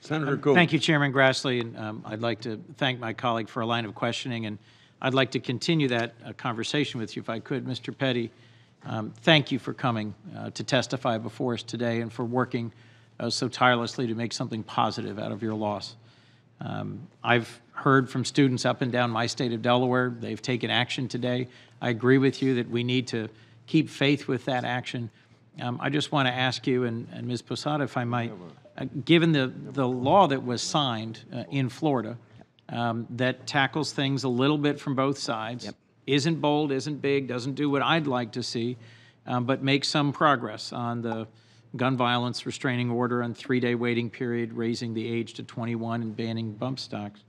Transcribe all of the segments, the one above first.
Senator Coons. Thank you, Chairman Grassley, and I'd like to thank my colleague for a line of questioning, and I'd like to continue that conversation with you if I could. Mr. Petty, thank you for coming to testify before us today and for working so tirelessly to make something positive out of your loss. I've heard from students up and down my state of Delaware. They've taken action today. I agree with you that we need to keep faith with that action. I just want to ask you, and Ms. Posada, if I might, given the law that was signed in Florida that tackles things a little bit from both sides, isn't bold, isn't big, doesn't do what I'd like to see, but makes some progress on the gun violence restraining order and 3-day waiting period, raising the age to 21 and banning bump stocks.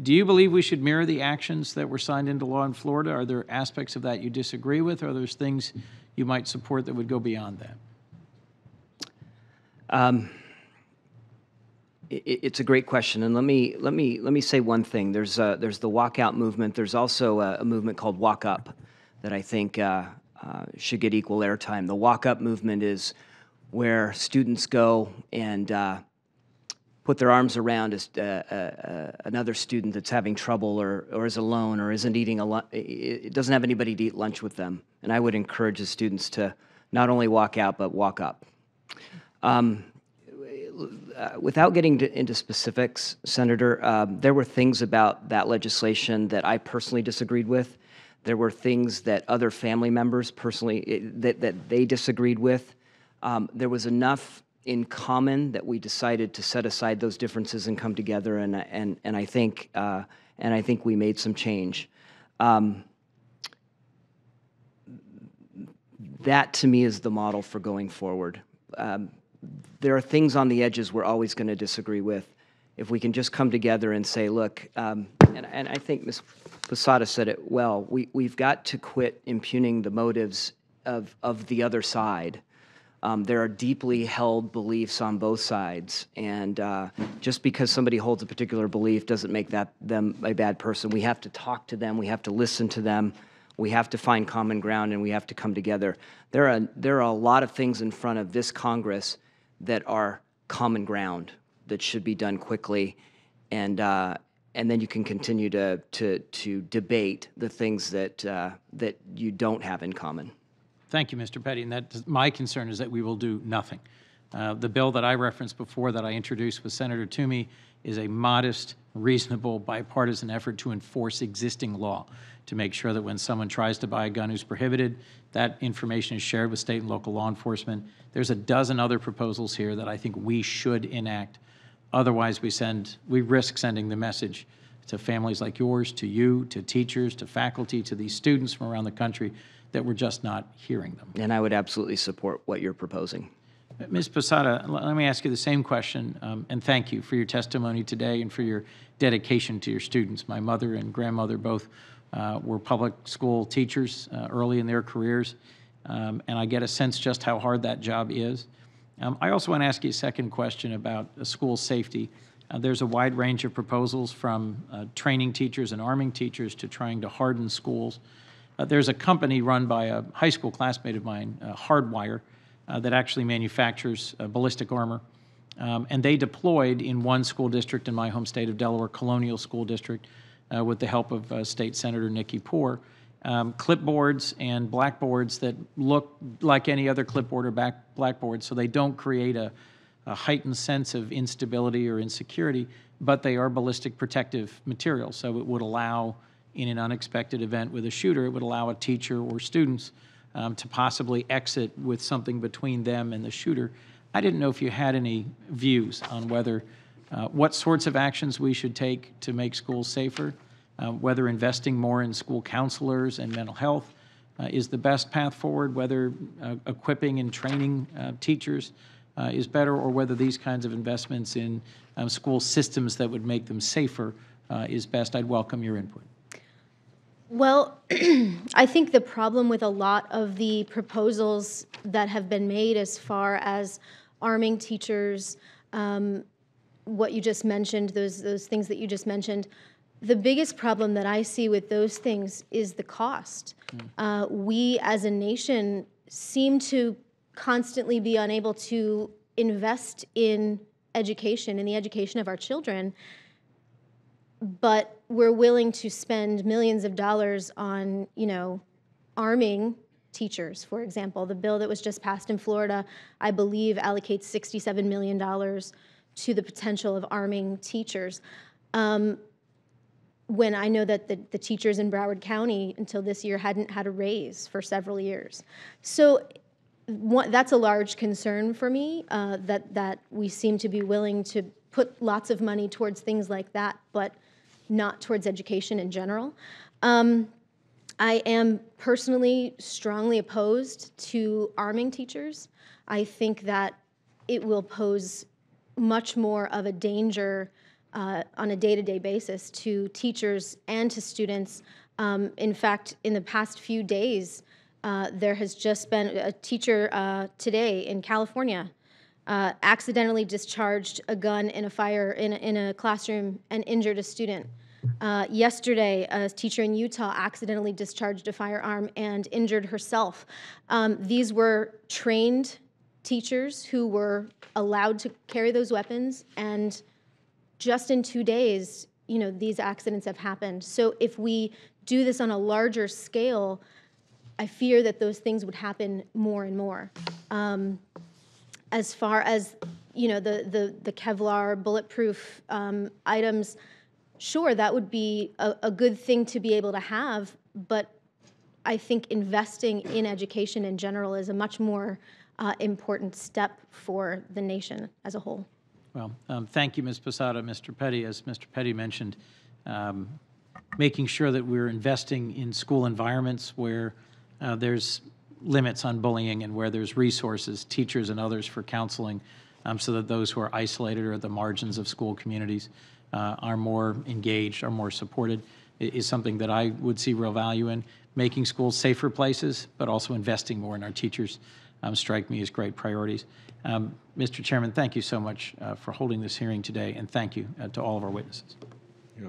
Do you believe we should mirror the actions that were signed into law in Florida? Are there aspects of that you disagree with, or are there things you might support that would go beyond that? It's a great question, and let me say one thing. There's the walkout movement. There's also a movement called Walk Up that I think should get equal airtime. The Walk Up movement is where students go and put their arms around another student that's having trouble or is alone or isn't eating it doesn't have anybody to eat lunch with them. And I would encourage the students to not only walk out but walk up. Without getting into specifics, Senator, there were things about that legislation that I personally disagreed with. There were things that other family members personally that they disagreed with. There was enough in common that we decided to set aside those differences and come together, and I think we made some change. That to me is the model for going forward. There are things on the edges we're always going to disagree with. If we can just come together and say, look, and I think Ms. Posada said it well, we've got to quit impugning the motives of the other side. There are deeply held beliefs on both sides, and just because somebody holds a particular belief doesn't make them a bad person. We have to talk to them, we have to listen to them, we have to find common ground, and we have to come together. There are a lot of things in front of this Congress that are common ground that should be done quickly, and then you can continue to debate the things that you don't have in common. Thank you, Mr. Petty. And my concern is that we will do nothing. The bill that I referenced before that I introduced with Senator Toomey is a modest, reasonable, bipartisan effort to enforce existing law, to make sure that when someone tries to buy a gun who's prohibited, that information is shared with state and local law enforcement. There's a dozen other proposals here that I think we should enact. Otherwise, we risk sending the message to families like yours, to you, to teachers, to faculty, to these students from around the country that we're just not hearing them. And I would absolutely support what you're proposing. Ms. Posada, let me ask you the same question, and thank you for your testimony today and for your dedication to your students. My mother and grandmother both were public school teachers early in their careers, and I get a sense just how hard that job is. I also want to ask you a second question about school safety. There's a wide range of proposals from training teachers and arming teachers to trying to harden schools. There's a company run by a high school classmate of mine, Hardwire, that actually manufactures ballistic armor. And they deployed in one school district in my home state of Delaware, Colonial School District, with the help of State Senator Nikki Poore, clipboards and blackboards that look like any other clipboard or blackboard, so they don't create a heightened sense of instability or insecurity, but they are ballistic protective material. So it would allow, in an unexpected event with a shooter, it would allow a teacher or students to possibly exit with something between them and the shooter. I didn't know if you had any views on whether what sorts of actions we should take to make schools safer, whether investing more in school counselors and mental health is the best path forward, whether equipping and training teachers is better, or whether these kinds of investments in school systems that would make them safer is best. I'd welcome your input. Well, I think the problem with a lot of the proposals that have been made as far as arming teachers, what you just mentioned, those things that you just mentioned, the biggest problem that I see with those things is the cost. We as a nation seem to constantly be unable to invest in education, in the education of our children, but we're willing to spend millions of dollars on, arming teachers, for example. The bill that was just passed in Florida, I believe, allocates $67 million to the potential of arming teachers. When I know that the teachers in Broward County until this year hadn't had a raise for several years. So that's a large concern for me, that we seem to be willing to put lots of money towards things like that, but not towards education in general. I am personally strongly opposed to arming teachers. I think that it will pose much more of a danger on a day-to-day basis to teachers and to students. In fact, in the past few days, there has just been a teacher today in California accidentally discharged a gun in a fire in a classroom and injured a student. Yesterday, a teacher in Utah accidentally discharged a firearm and injured herself. These were trained teachers who were allowed to carry those weapons, and just in 2 days, these accidents have happened. So if we do this on a larger scale, I fear that those things would happen more and more. As far as the Kevlar bulletproof items, sure, that would be a good thing to be able to have, but I think investing in education in general is a much more important step for the nation as a whole. Well, thank you, Ms. Posada. Mr. Petty, as Mr. Petty mentioned, making sure that we're investing in school environments where there's limits on bullying and where there's resources, teachers and others for counseling, so that those who are isolated or at the margins of school communities are more engaged, are more supported, is something that I would see real value in. Making schools safer places, but also investing more in our teachers strike me as great priorities. Mr. Chairman, thank you so much for holding this hearing today, and thank you to all of our witnesses. Yeah.